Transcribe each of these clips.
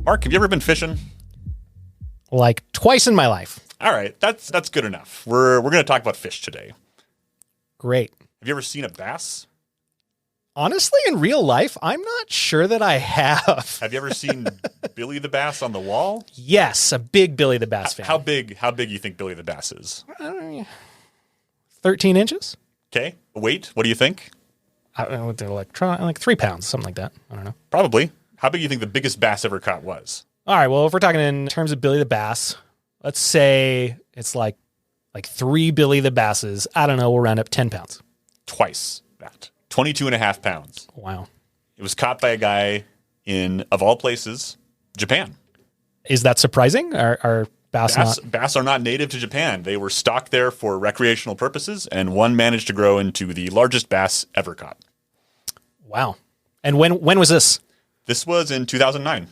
Mark, have you ever been fishing? Like twice in my life. All right, that's good enough. We're going to talk about fish today. Great. Have you ever seen a bass? Honestly, in real life, I'm not sure that I have. Have you ever seen Billy the Bass on the wall? Yes, a big Billy the Bass fan. How big you think Billy the Bass is? 13 inches? Okay. Weight, what do you think? I don't know, they're like 3 pounds, something like that. I don't know. Probably. How big do you think the biggest bass ever caught was? All right, well, if we're talking in terms of Billy the Bass, let's say it's like 3 Billy the Basses. I don't know, we'll round up 10 pounds. Twice that. 22.5 pounds. Wow. It was caught by a guy in, of all places, Japan. Is that surprising? Are bass are not native to Japan. They were stocked there for recreational purposes, and one managed to grow into the largest bass ever caught. Wow. And when was this? This was in 2009.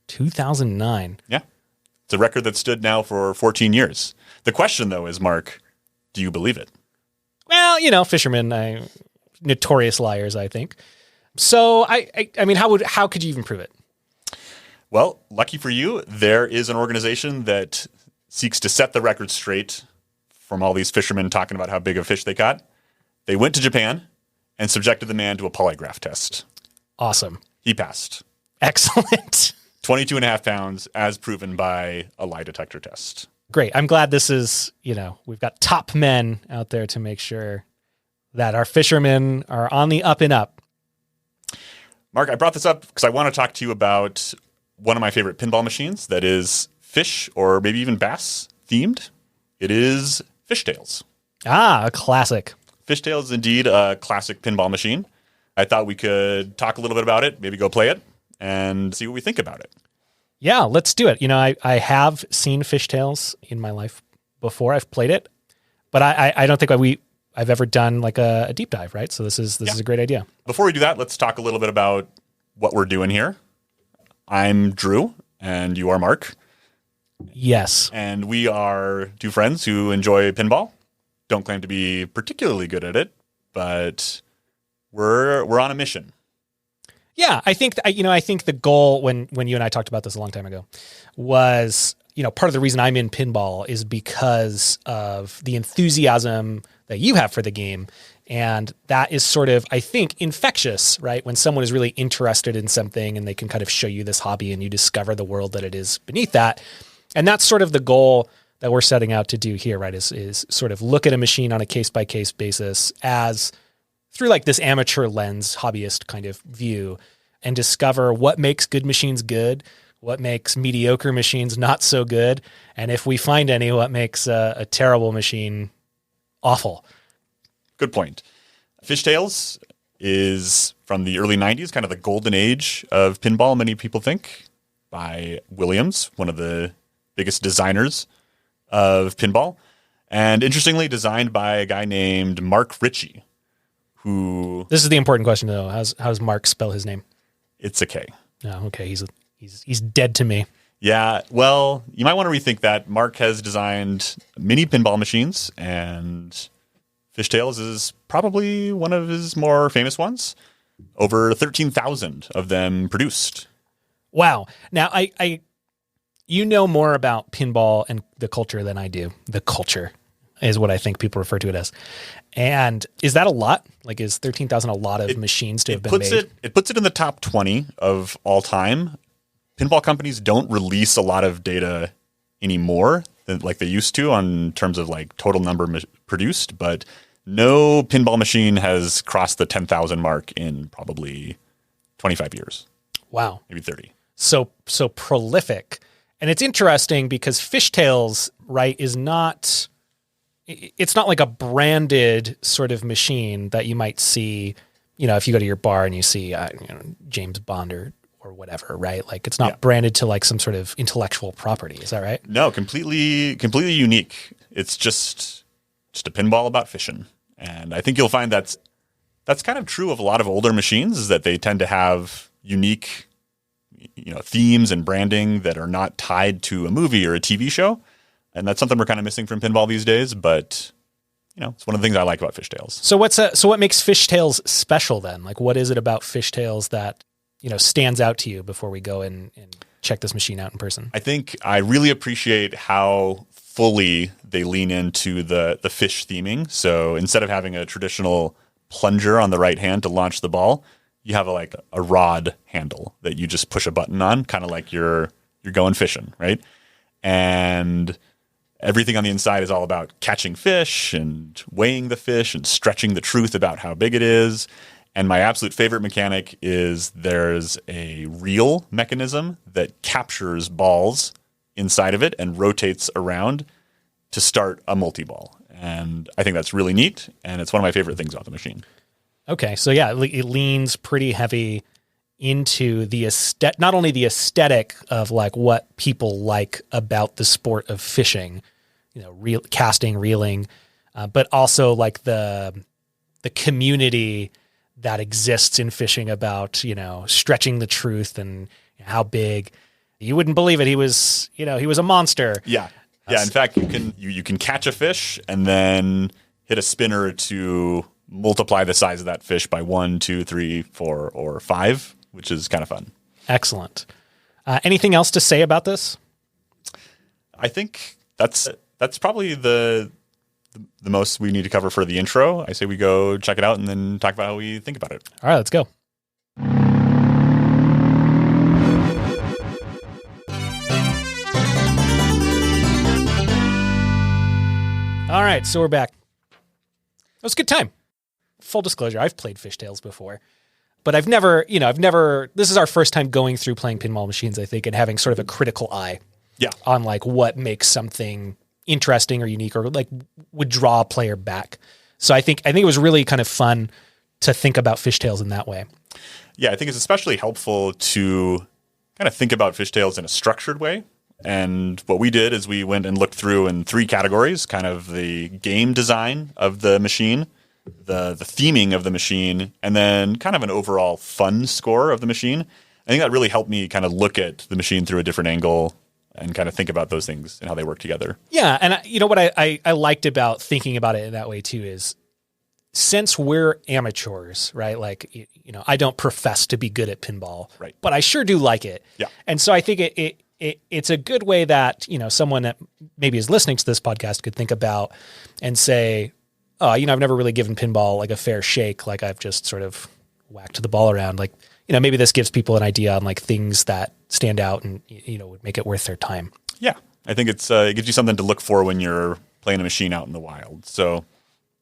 2009. Yeah. It's a record that stood now for 14 years. The question, though, is, Mark, do you believe it? Well, fishermen, notorious liars, I think. So, I mean, how could you even prove it? Well, lucky for you, there is an organization that seeks to set the record straight from all these fishermen talking about how big a fish they caught. They went to Japan and subjected the man to a polygraph test. Awesome. He passed. Excellent. 22.5 pounds as proven by a lie detector test. Great. I'm glad this is, we've got top men out there to make sure that our fishermen are on the up and up. Mark, I brought this up because I want to talk to you about one of my favorite pinball machines that is fish or maybe even bass themed. It is Fishtails. Ah, a classic. Fishtails is indeed a classic pinball machine. I thought we could talk a little bit about it, maybe go play it, and see what we think about it. Yeah, let's do it. I have seen Fishtails in my life before. I've played it, but I don't think I've ever done like a deep dive, right? So this is a great idea. Before we do that, let's talk a little bit about what we're doing here. I'm Drew, and you are Mark. Yes. And we are two friends who enjoy pinball. Don't claim to be particularly good at it, but we're on a mission. Yeah, I think the goal when you and I talked about this a long time ago was, part of the reason I'm in pinball is because of the enthusiasm that you have for the game. And that is sort of, I think, infectious, right? When someone is really interested in something and they can kind of show you this hobby and you discover the world that it is beneath that. And that's sort of the goal that we're setting out to do here, right? Is sort of look at a machine on a case-by-case basis as through like this amateur lens, hobbyist kind of view, and discover what makes good machines good, what makes mediocre machines not so good, and if we find any, what makes a terrible machine awful. Good point. Fishtails is from the early 90s, kind of the golden age of pinball, many people think, by Williams, one of the biggest designers of pinball. And interestingly, designed by a guy named Marc Ritchie, who... This is the important question, though. How does Mark spell his name? It's a K. Oh, okay. He's dead to me. Yeah, well, you might want to rethink that. Mark has designed many pinball machines, and Fishtails is probably one of his more famous ones. Over 13,000 of them produced. Wow. Now, I more about pinball and the culture than I do. The culture is what I think people refer to it as. And is that a lot? Like, is 13,000 a lot of machines to have been made? It puts it in the top 20 of all time. Pinball companies don't release a lot of data anymore like they used to on terms of like total number produced, but no pinball machine has crossed the 10,000 mark in probably 25 years. Wow. Maybe 30. So prolific. And it's interesting because Fishtails, right, it's not like a branded sort of machine that you might see, if you go to your bar and you see, James Bond or whatever, right? Like it's not branded to like some sort of intellectual property. Is that right? No, completely unique. It's just a pinball about fishing. And I think you'll find that's kind of true of a lot of older machines, is that they tend to have unique, themes and branding that are not tied to a movie or a TV show. And that's something we're kind of missing from pinball these days. But, it's one of the things I like about Fishtails. So what makes Fishtails special then? Like, what is it about Fishtails that, stands out to you before we go and check this machine out in person? I think I really appreciate how fully they lean into the fish theming. So instead of having a traditional plunger on the right hand to launch the ball, you have a rod handle that you just push a button on, kind of like you're going fishing, right? And everything on the inside is all about catching fish and weighing the fish and stretching the truth about how big it is. And my absolute favorite mechanic is there's a reel mechanism that captures balls inside of it and rotates around to start a multi-ball. And I think that's really neat, and it's one of my favorite things about the machine. Okay, so yeah, it leans pretty heavy into the not only the aesthetic of like what people like about the sport of fishing, casting, reeling, but also like the community that exists in fishing about, stretching the truth and how big. You wouldn't believe it. He was a monster. Yeah. Yeah. In fact, you can catch a fish and then hit a spinner to multiply the size of that fish by 1, 2, 3, 4, or 5, which is kind of fun. Excellent. Anything else to say about this? I think that's probably the most we need to cover for the intro. I say we go check it out and then talk about how we think about it. All right, let's go. All right, so we're back. It was a good time. Full disclosure, I've played Fishtails before, but I've never, this is our first time going through playing pinball machines, I think, and having sort of a critical eye on like what makes something interesting or unique or like would draw a player back. So I think it was really kind of fun to think about Fishtails in that way. Yeah, I think it's especially helpful to kind of think about Fishtails in a structured way. And what we did is we went and looked through in 3 categories, kind of the game design of the machine, the theming of the machine, and then kind of an overall fun score of the machine. I think that really helped me kind of look at the machine through a different angle and kind of think about those things and how they work together. Yeah, and what I liked about thinking about it in that way too is since we're amateurs, right? Like, I don't profess to be good at pinball, right, but I sure do like it. Yeah. And so I think it's a good way that, someone that maybe is listening to this podcast could think about and say, oh, I've never really given pinball like a fair shake. Like I've just sort of whacked the ball around. Like, maybe this gives people an idea on like things that stand out and, would make it worth their time. Yeah. I think it gives you something to look for when you're playing a machine out in the wild. So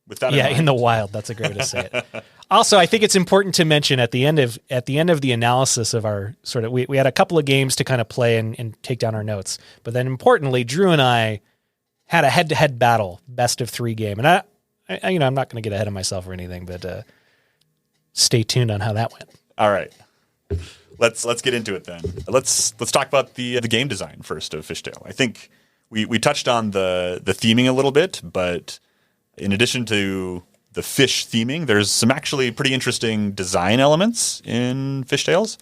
with that, in the wild, that's a great way to say it. Also, I think it's important to mention at the end of the analysis of our sort of, we had a couple of games to kind of play and take down our notes, but then importantly, Drew and I had a head-to-head battle, best of 3 game. And I'm not going to get ahead of myself or anything, but stay tuned on how that went. All right. Let's get into it then. Let's talk about the game design first of Fishtail. I think we touched on the theming a little bit, but in addition to the fish theming, there's some actually pretty interesting design elements in Fishtails.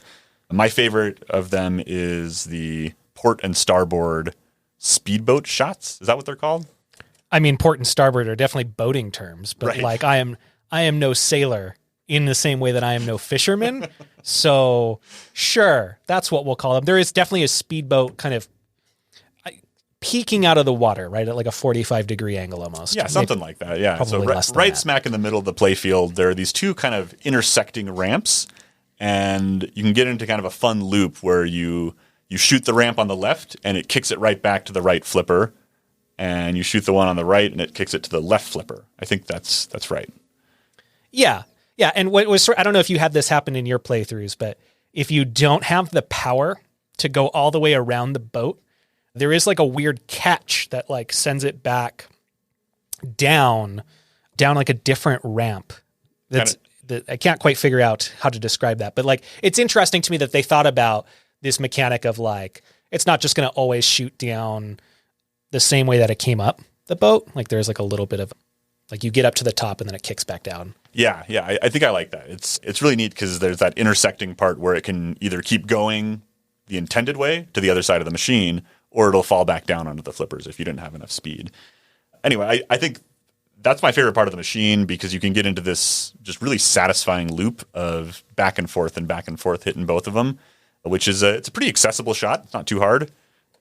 My favorite of them is the port and starboard speedboat shots. Is that what they're called? I mean, port and starboard are definitely boating terms, but right. Like I am no sailor in the same way that I am no fisherman. So sure, that's what we'll call them. There is definitely a speedboat kind of peeking out of the water, right? At like a 45-degree angle almost. Yeah, something like that. Yeah. Probably so right smack in the middle of the play field, there are these 2 kind of intersecting ramps, and you can get into kind of a fun loop where you shoot the ramp on the left and it kicks it right back to the right flipper, and you shoot the one on the right and it kicks it to the left flipper. I think that's right. Yeah. Yeah. And what was, I don't know if you had this happen in your playthroughs, but if you don't have the power to go all the way around the boat, there is like a weird catch that like sends it back down like a different ramp. That I can't quite figure out how to describe that, but like, it's interesting to me that they thought about this mechanic of like, it's not just going to always shoot down the same way that it came up the boat. Like there's like a little bit of like you get up to the top and then it kicks back down. Yeah. I think I like that. It's really neat because there's that intersecting part where it can either keep going the intended way to the other side of the machine, or it'll fall back down onto the flippers if you didn't have enough speed. Anyway, I think that's my favorite part of the machine because you can get into this just really satisfying loop of back and forth hitting both of them. which is it's a pretty accessible shot. It's not too hard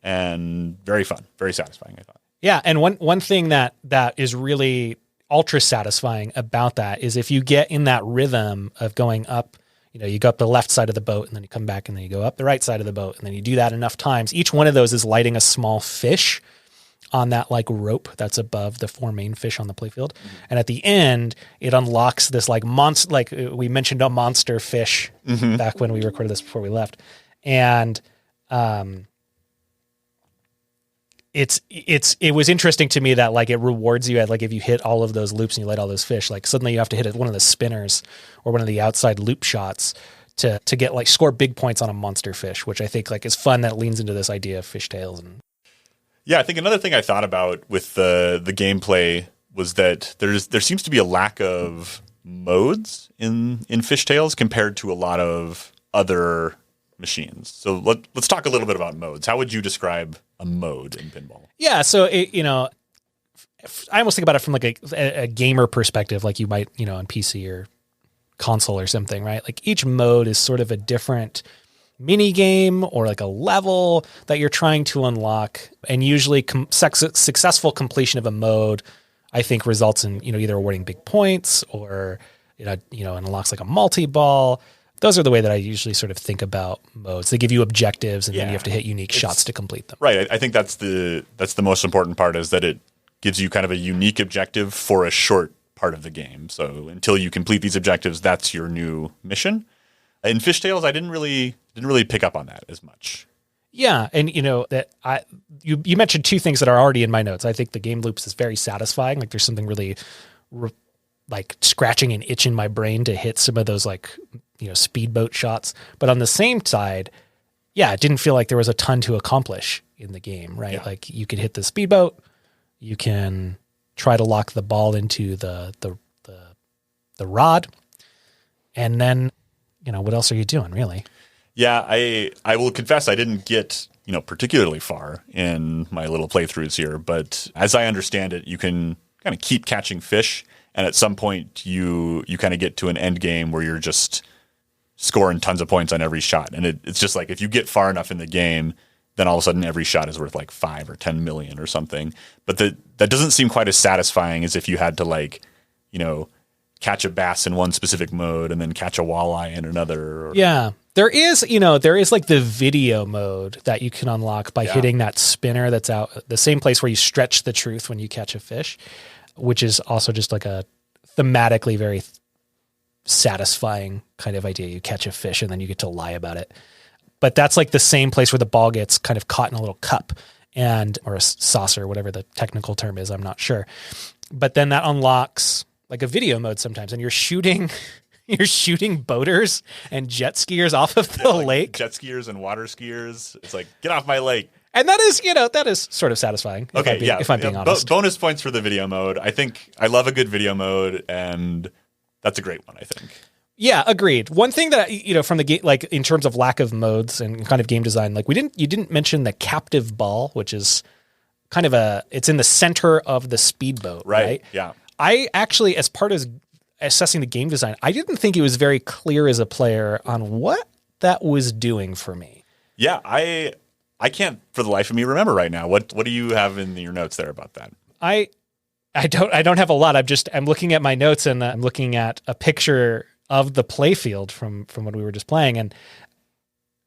and very fun, very satisfying, I thought. Yeah, and one thing that is really ultra satisfying about that is if you get in that rhythm of going up, you go up the left side of the boat and then you come back and then you go up the right side of the boat and then you do that enough times. Each one of those is lighting a small fish on that like rope that's above the 4 main fish on the playfield. Mm-hmm. And at the end, it unlocks this like monster, like we mentioned a monster fish back when we recorded this before we left. And it was interesting to me that like it rewards you at like if you hit all of those loops and you light all those fish, like suddenly you have to hit one of the spinners or one of the outside loop shots to get like score big points on a monster fish, which I think like is fun. That leans into this idea of fishtails. And yeah, I think another thing I thought about with the gameplay was that there seems to be a lack of modes in Fishtails compared to a lot of other machines. So let's talk a little bit about modes. How would you describe a mode in pinball? Yeah, so I almost think about it from like a gamer perspective, like you might on PC or console or something, right? Like each mode is sort of a different mini game or like a level that you're trying to unlock, and usually successful completion of a mode, I think, results in either awarding big points or unlocks like a multi-ball. Those are the way that I usually sort of think about modes. They give you objectives, and then you have to hit unique shots to complete them. Right. I think that's the most important part, is that it gives you kind of a unique objective for a short part of the game. So until you complete these objectives, that's your new mission. In Fishtails, I didn't really pick up on that as much. Yeah, and that you mentioned two things that are already in my notes. I think the game loops is very satisfying. Like there's something really like scratching an itch in my brain to hit some of those like speedboat shots. But on the same side, yeah, it didn't feel like there was a ton to accomplish in the game, right? Yeah. Like you could hit the speedboat, you can try to lock the ball into the rod, and then what else are you doing, really? Yeah, I will confess I didn't get particularly far in my little playthroughs here, but as I understand it, you can kind of keep catching fish, and at some point you kind of get to an end game where you're just scoring tons of points on every shot, and it's just like if you get far enough in the game, then all of a sudden every shot is worth like 5 or 10 million or something. But that doesn't seem quite as satisfying as if you had to like catch a bass in one specific mode and then catch a walleye in another. Yeah. There is like the video mode that you can unlock by hitting that spinner that's out the same place where you stretch the truth when you catch a fish, which is also just like a thematically very satisfying kind of idea. You catch a fish and then you get to lie about it. But that's like the same place where the ball gets kind of caught in a little cup or a saucer, whatever the technical term is, I'm not sure. But then that unlocks like a video mode sometimes, and you're shooting boaters and jet skiers off of the lake. Jet skiers and water skiers. It's like, get off my lake. And that is sort of satisfying. If I'm being honest. Bonus points for the video mode. I think I love a good video mode, and that's a great one, I think. Yeah, agreed. One thing that from the game, like in terms of lack of modes and kind of game design, like you didn't mention the captive ball, which is kind of it's in the center of the speedboat, right? Yeah. I actually, as part of assessing the game design, I didn't think it was very clear as a player on what that was doing for me. Yeah, I can't for the life of me remember right now. What do you have in your notes there about that? I don't have a lot. I'm looking at my notes, and I'm looking at a picture of the playfield from when we were just playing, and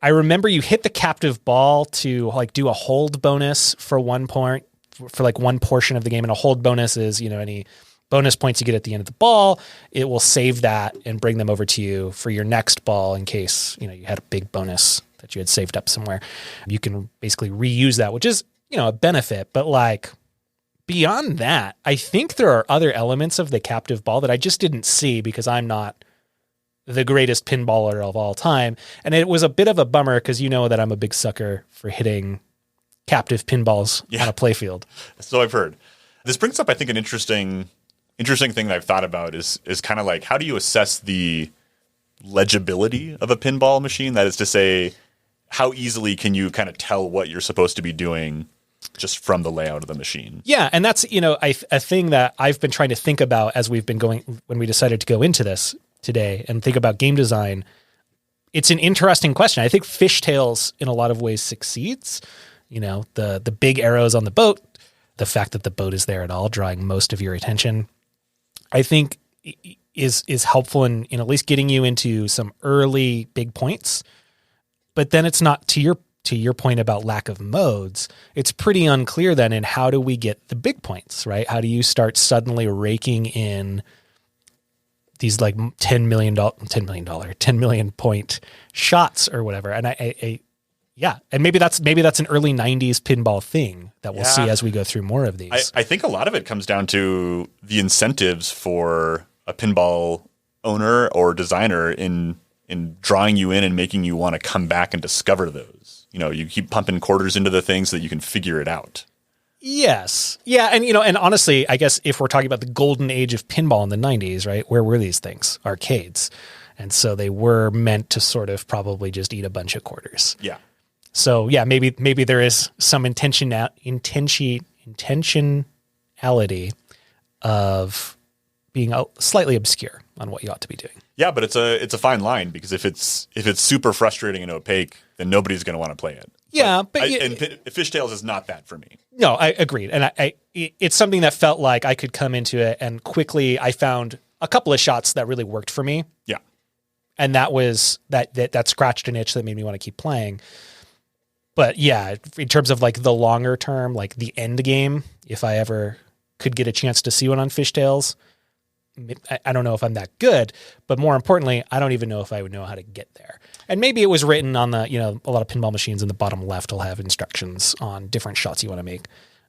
I remember you hit the captive ball to like do a hold bonus for one point for like one portion of the game, and a hold bonus is any bonus points you get at the end of the ball. It will save that and bring them over to you for your next ball in case you had a big bonus that you had saved up somewhere. You can basically reuse that, which is a benefit, but like beyond that, I think there are other elements of the captive ball that I just didn't see because I'm not the greatest pinballer of all time. And it was a bit of a bummer because that I'm a big sucker for hitting captive pinballs on a playfield. So I've heard. This brings up, I think, an interesting thing that I've thought about is kind of like, how do you assess the legibility of a pinball machine? That is to say, how easily can you kind of tell what you're supposed to be doing just from the layout of the machine? Yeah, and that's a thing that I've been trying to think about as we've been going when we decided to go into this today and think about game design it's an interesting question. I think Fishtails in a lot of ways succeeds. You know, the big arrows on the boat, the fact that the boat is there at all, drawing most of your attention, I think is helpful in at least getting you into some early big points. But then it's not, to your point about lack of modes, it's pretty unclear then in how do we get the big points, right? How do you start suddenly raking in these like $10 million point shots or whatever? And and maybe that's an early 90s pinball thing that we'll see as we go through more of these. I think a lot of it comes down to the incentives for a pinball owner or designer in drawing you in and making you want to come back and discover those. You know, you keep pumping quarters into the thing so that you can figure it out. Yes. Yeah. And, and honestly, I guess if we're talking about the golden age of pinball in the 90s, right, where were these things? Arcades. And so they were meant to sort of probably just eat a bunch of quarters. Yeah. So yeah, maybe there is some intentionality of being slightly obscure on what you ought to be doing. Yeah, but it's a fine line, because if it's super frustrating and opaque, then nobody's going to want to play it. Yeah, and Fishtails is not that for me. No, I agreed, and it's something that felt like I could come into it, and quickly I found a couple of shots that really worked for me. Yeah, and that was that scratched an itch that made me want to keep playing. But yeah, in terms of like the longer term, like the end game, if I ever could get a chance to see one on Fishtails, I don't know if I'm that good, but more importantly, I don't even know if I would know how to get there. And maybe it was written on the, a lot of pinball machines in the bottom left will have instructions on different shots you want to make.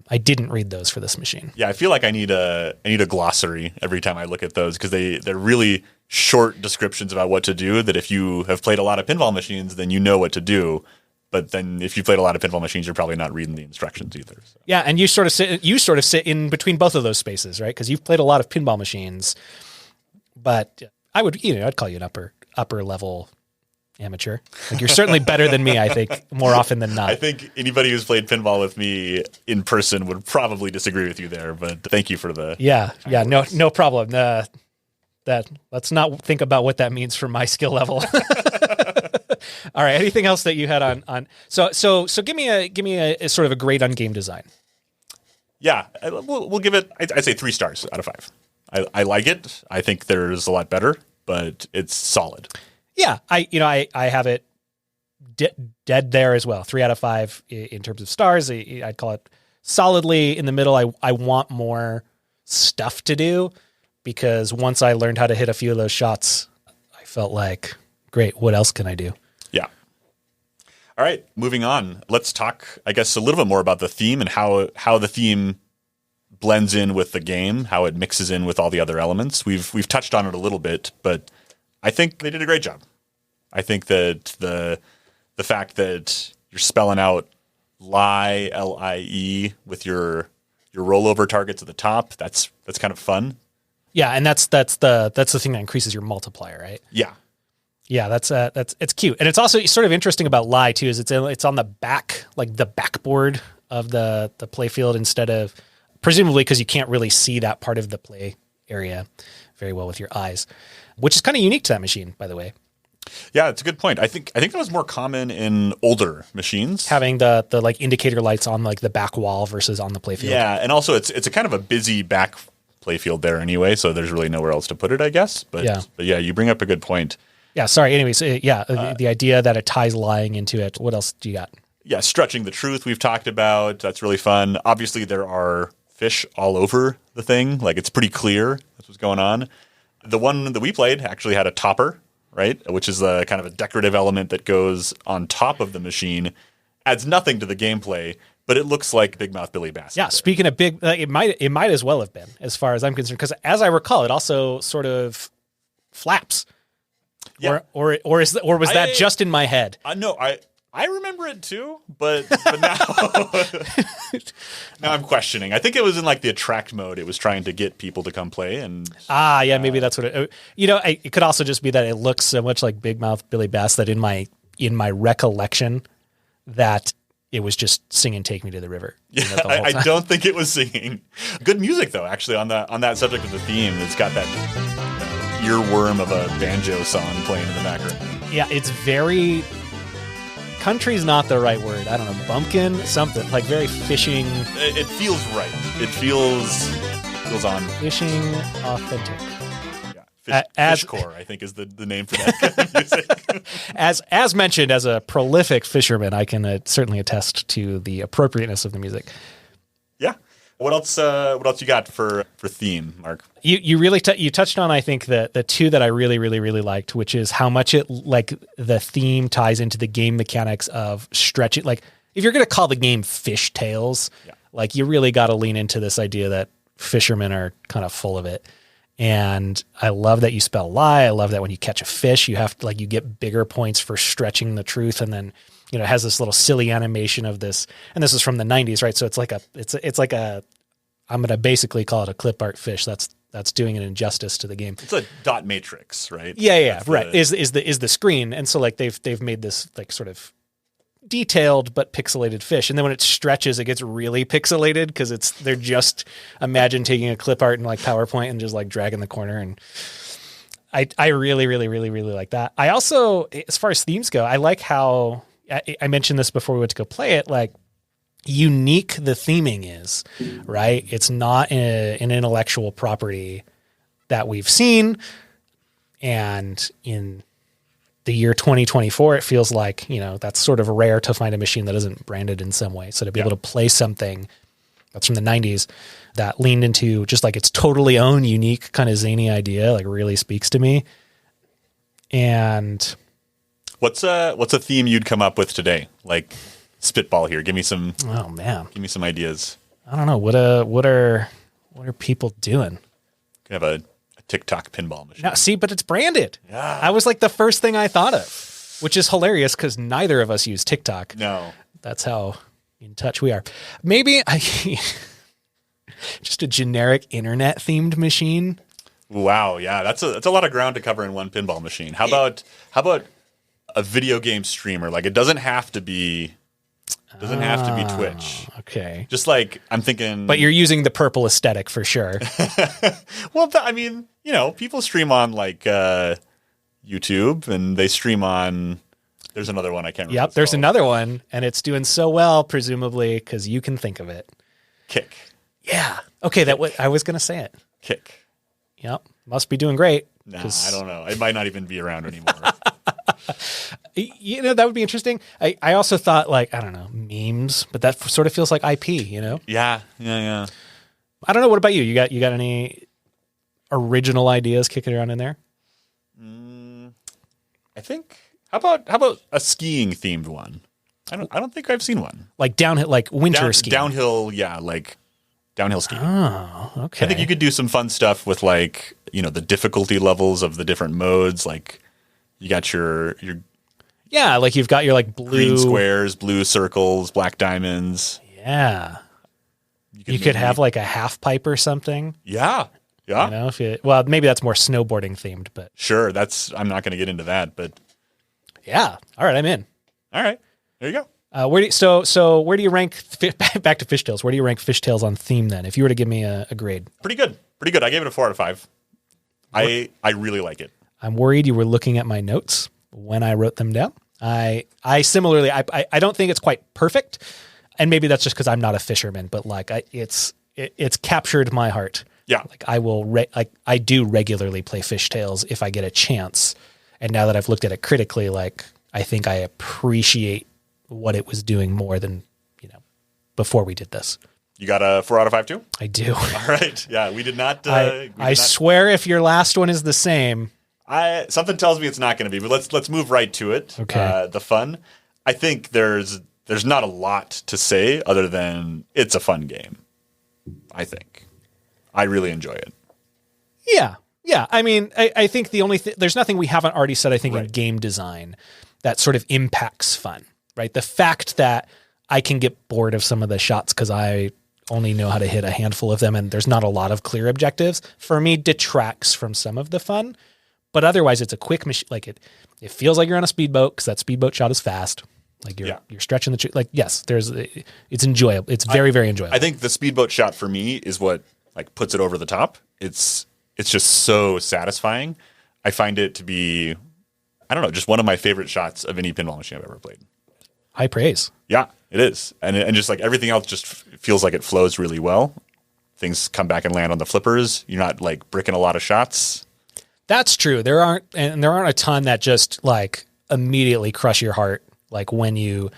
I didn't read those for this machine. Yeah, I feel like I need a glossary every time I look at those, because they're really short descriptions about what to do, that if you have played a lot of pinball machines, then you know what to do. But then if you played a lot of pinball machines, you're probably not reading the instructions either. So. Yeah, and you sort of sit in between both of those spaces, right? Because you've played a lot of pinball machines, but I'd call you an upper level amateur. Like, you're certainly better than me, I think, more often than not. I think anybody who's played pinball with me in person would probably disagree with you there, but thank you for the... Yeah, no problem. Let's not think about what that means for my skill level. All right. Anything else that you had on? So give me a sort of a grade on game design. Yeah, we'll give it. I'd say 3 stars out of 5. I like it. I think there's a lot better, but it's solid. Yeah, I have it dead there as well. 3 out of 5 in terms of stars. I'd call it solidly in the middle. I want more stuff to do, because once I learned how to hit a few of those shots, I felt like, great, what else can I do? Yeah. All right, moving on. Let's talk, I guess, a little bit more about the theme and how the theme blends in with the game, how it mixes in with all the other elements. We've touched on it a little bit, but I think they did a great job. I think that the fact that you're spelling out lie, L-I-E, with your rollover targets at the top, that's kind of fun. Yeah, and that's the thing that increases your multiplier, right? Yeah. Yeah, it's cute. And it's also sort of interesting about lie too, is it's on the back, like the backboard of the play field, instead of, presumably because you can't really see that part of the play area very well with your eyes, which is kind of unique to that machine, by the way. Yeah, it's a good point. I think that was more common in older machines, having the like indicator lights on like the back wall versus on the play field. Yeah, and also it's a kind of a busy back play field there anyway, so there's really nowhere else to put it, I guess. But yeah, you bring up a good point. Yeah, sorry. Anyways, the idea that it ties lying into it. What else do you got? Yeah, stretching the truth we've talked about. That's really fun. Obviously, there are fish all over the thing. Like, it's pretty clear that's what's going on. The one that we played actually had a topper, right? Which is a kind of a decorative element that goes on top of the machine. Adds nothing to the gameplay, but it looks like Big Mouth Billy Bass. Yeah, speaking of big, it might as well have been, as far as I'm concerned, because as I recall, it also sort of flaps. Yeah. Or was that just in my head? No, I remember it too, but now now I'm questioning. I think it was in like the attract mode. It was trying to get people to come play, and maybe that's what it. It could also just be that it looks so much like Big Mouth Billy Bass that in my recollection that it was just singing "Take Me to the River." Yeah, I don't think it was singing. Good music though, actually, on that subject of the theme. It's got that earworm of a banjo song playing in the background. Yeah, it's very... Country's not the right word. I don't know. Bumpkin? Something. Like very fishing... It feels right. It feels on. Fishing authentic. Yeah. Fishcore, I think, is the name for that kind of music. As mentioned, as a prolific fisherman, I can certainly attest to the appropriateness of the music. Yeah. What else? What else you got for theme, Mark? You really you touched on, I think, the two that I really liked, which is how much it like the theme ties into the game mechanics of stretching. Like if you're going to call the game Fish Tales, like you really got to lean into this idea that fishermen are kind of full of it. And I love that you spell lie. I love that when you catch a fish, you have to like you get bigger points for stretching the truth, and then it has this little silly animation of this, and this is from the 90s, right? So it's like a I'm going to basically call it a clip art fish. That's doing an injustice to the game. It's a dot matrix, right? Yeah, right. Is the screen, and so like they've made this like sort of detailed but pixelated fish, and then when it stretches, it gets really pixelated because they're just imagine taking a clip art in like PowerPoint and just like dragging the corner, and I really like that. I also, as far as themes go, I like how I mentioned this before we went to go play it, like unique the theming is, right? It's not an intellectual property that we've seen, and in the year 2024, it feels like, that's sort of rare to find a machine that isn't branded in some way. So to be able to play something that's from the 90s that leaned into just like its totally own unique kind of zany idea, like really speaks to me. And what's a theme you'd come up with today? Like spitball here. Give me some ideas. I don't know. What are people doing? You have a TikTok pinball machine. No, see, but it's branded. Yeah. I was like the first thing I thought of, which is hilarious because neither of us use TikTok. No. That's how in touch we are. Maybe just a generic internet themed machine. Wow. Yeah. That's a lot of ground to cover in one pinball machine. How about a video game streamer? Like it doesn't have to be Twitch. Okay. Just like I'm thinking. But you're using the purple aesthetic for sure. Well, I mean, people stream on like YouTube, and they stream on. There's another one I can't remember. Yep, there's another one, and it's doing so well, presumably because you can think of it. Kick. Yeah. Okay, I was going to say it. Kick. Yep. Must be doing great. Nah, I don't know. It might not even be around anymore. That would be interesting. I also thought like, I don't know, memes, but that sort of feels like IP, Yeah. I don't know. What about you? You got any original ideas kicking around in there? I think, how about a skiing themed one? I don't think I've seen one. Like downhill, like winter skiing. Downhill, yeah, like downhill skiing. Oh, okay. I think you could do some fun stuff with like, the difficulty levels of the different modes. Like you got your yeah, like you've got your like blue green squares, blue circles, black diamonds. Yeah. You could have like a half pipe or something. Yeah. Yeah. Well, maybe that's more snowboarding themed, but sure. I'm not going to get into that, but yeah. All right. I'm in. All right. There you go. Where do you rank back to Fishtails? Where do you rank Fishtails on theme then? If you were to give me a grade, pretty good. I gave it a 4 out of 5. I really like it. I'm worried you were looking at my notes when I wrote them down. I similarly, I don't think it's quite perfect, and maybe that's just because I'm not a fisherman. But like, it's captured my heart. Yeah, like I do regularly play Fishtails if I get a chance. And now that I've looked at it critically, like I think I appreciate what it was doing more than before we did this. You got a 4 out of 5 too? I do. All right. Yeah, we did not. I swear, if your last one is the same. Something tells me it's not going to be, but let's move right to it. Okay. The fun. I think there's not a lot to say other than it's a fun game. I think I really enjoy it. Yeah. I mean, I think the only there's nothing we haven't already said. I think right. in game design that sort of impacts fun, right? The fact that I can get bored of some of the shots because I only know how to hit a handful of them, and there's not a lot of clear objectives for me detracts from some of the fun. But otherwise, it's a quick machine. Like it feels like you're on a speedboat because that speedboat shot is fast. Like you're stretching the like. Yes, it's enjoyable. It's very very enjoyable. I think the speedboat shot for me is what like puts it over the top. It's just so satisfying. I find it to be, I don't know, just one of my favorite shots of any pinball machine I've ever played. High praise. Yeah, it is. And just like everything else just feels like it flows really well. Things come back and land on the flippers. You're not like bricking a lot of shots. That's true. There aren't a ton that just like immediately crush your heart. Like when you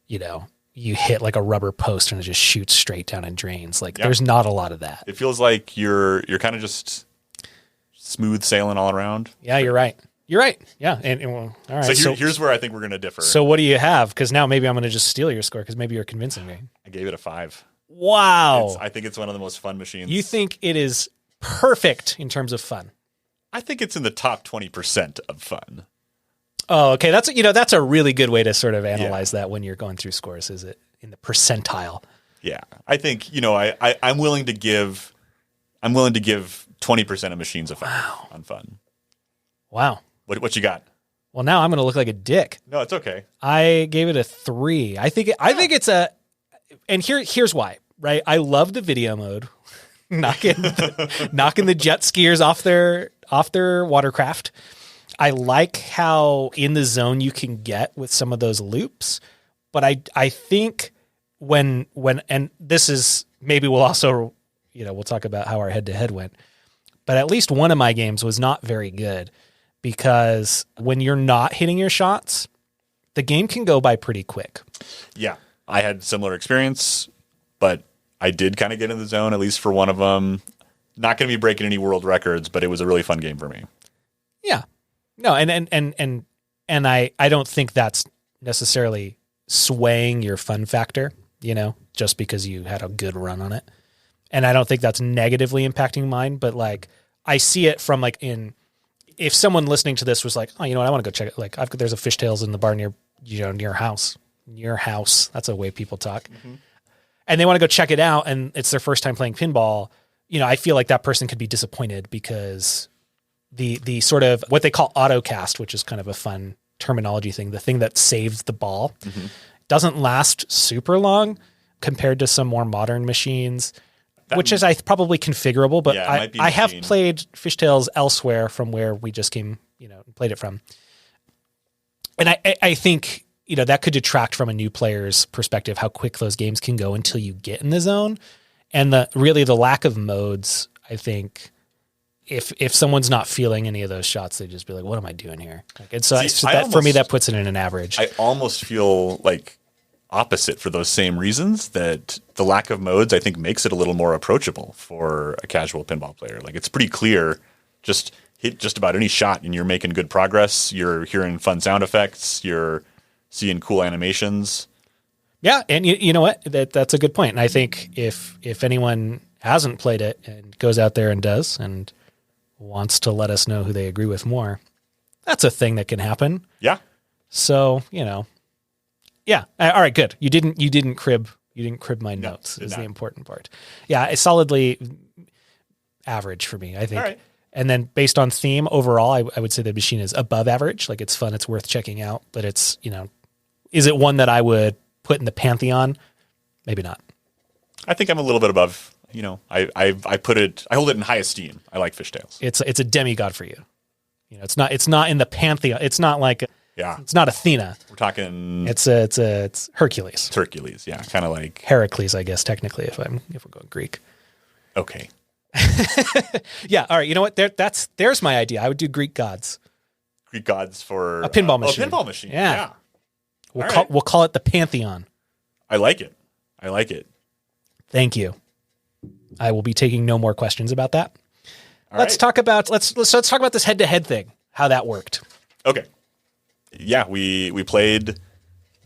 hit like a rubber post and it just shoots straight down and drains. Like there's not a lot of that. It feels like you're kind of just smooth sailing all around. Yeah, you're right. You're right. Yeah. And well, all right. So here's where I think we're going to differ. So what do you have? Because now maybe I'm going to just steal your score because maybe you're convincing me. I gave it a 5. Wow. I think it's one of the most fun machines. You think it is perfect in terms of fun? I think it's in the top 20% of fun. Oh, okay. That's a really good way to sort of analyze that when you're going through scores. Is it in the percentile? Yeah. I think, I'm willing to give 20% of machines a 5 on fun. Wow. What you got? Well, now I'm going to look like a dick. No, it's okay. I gave it a 3. I think it's a, and here's why, right? I love the video mode, knocking the jet skiers off their watercraft. I like how in the zone you can get with some of those loops, but I think when and this is maybe we'll also we'll talk about how our head to head went, but at least one of my games was not very good because when you're not hitting your shots, the game can go by pretty quick. Yeah, I had similar experience, but I did kind of get in the zone at least for one of them. Not going to be breaking any world records, but it was a really fun game for me. Yeah. No, and I don't think that's necessarily swaying your fun factor, just because you had a good run on it. And I don't think that's negatively impacting mine, but like I see it from like if someone listening to this was like, oh, you know what, I want to go check it. Like there's a Fishtails in the bar near your house. That's a way people talk. Mm-hmm. And they want to go check it out and it's their first time playing pinball. I feel like that person could be disappointed because the sort of what they call autocast, which is kind of a fun terminology thing, the thing that saves the ball, doesn't last super long compared to some more modern machines, which is probably configurable, but I have played Fishtails elsewhere from where we just came, played it from. And I think, that could detract from a new player's perspective, how quick those games can go until you get in the zone. And the lack of modes, I think, if someone's not feeling any of those shots, they just be like, what am I doing here? For me, that puts it in an average. I almost feel like opposite for those same reasons, that the lack of modes, I think, makes it a little more approachable for a casual pinball player. Like it's pretty clear, just hit just about any shot and you're making good progress. You're hearing fun sound effects. You're seeing cool animations. Yeah, and you know what? That's a good point. And I think if anyone hasn't played it and goes out there and does and wants to let us know who they agree with more, that's a thing that can happen. Yeah. So, yeah. All right, good. You didn't crib my notes is the important part. Yeah, it's solidly average for me, I think. All right. And then based on theme overall, I would say the machine is above average. Like it's fun, it's worth checking out, but it's, is it one that I would put in the pantheon? Maybe not. I think I'm a little bit above. I hold it in high esteem. I like Fishtails. It's a demigod for you. It's not in the pantheon. It's not like it's not Athena. We're talking. It's Hercules. It's Hercules. Yeah, kind of like Heracles, I guess technically if we're going Greek. Okay. Yeah. All right. You know what? There's my idea. I would do Greek gods. Greek gods for a pinball machine. A pinball machine. Yeah. We'll call it the Pantheon. I like it. Thank you. I will be taking no more questions about that. Let's talk about this head-to-head thing, how that worked. Okay. Yeah, we played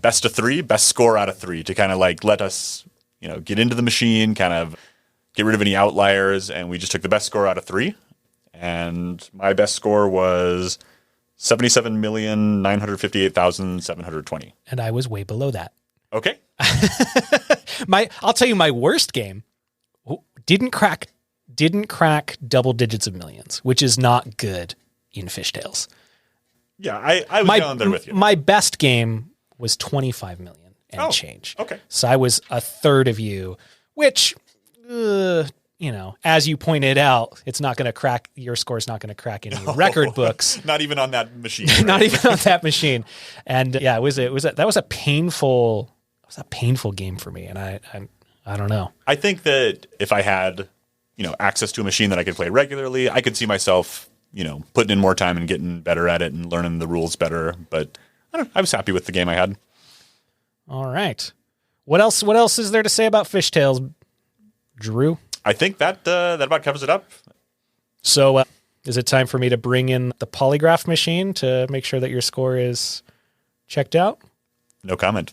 best of 3, best score out of 3 to kind of like let us, get into the machine, kind of get rid of any outliers, and we just took the best score out of 3. And my best score was 77,958,720. And I was way below that. Okay. I'll tell you my worst game didn't crack double digits of millions, which is not good in Fishtails. Yeah, I was down there with you. My best game was 25 million and change. Okay. So I was a third of you, which as you pointed out, it's not going to crack, your score's not going to crack any record books. Not even on that machine. Not even on that machine. And yeah, that was a painful game for me. And I don't know. I think that if I had, access to a machine that I could play regularly, I could see myself, putting in more time and getting better at it and learning the rules better. But I was happy with the game I had. All right. What else is there to say about Fishtails, Drew? I think that about covers it up. So is it time for me to bring in the polygraph machine to make sure that your score is checked out? No comment.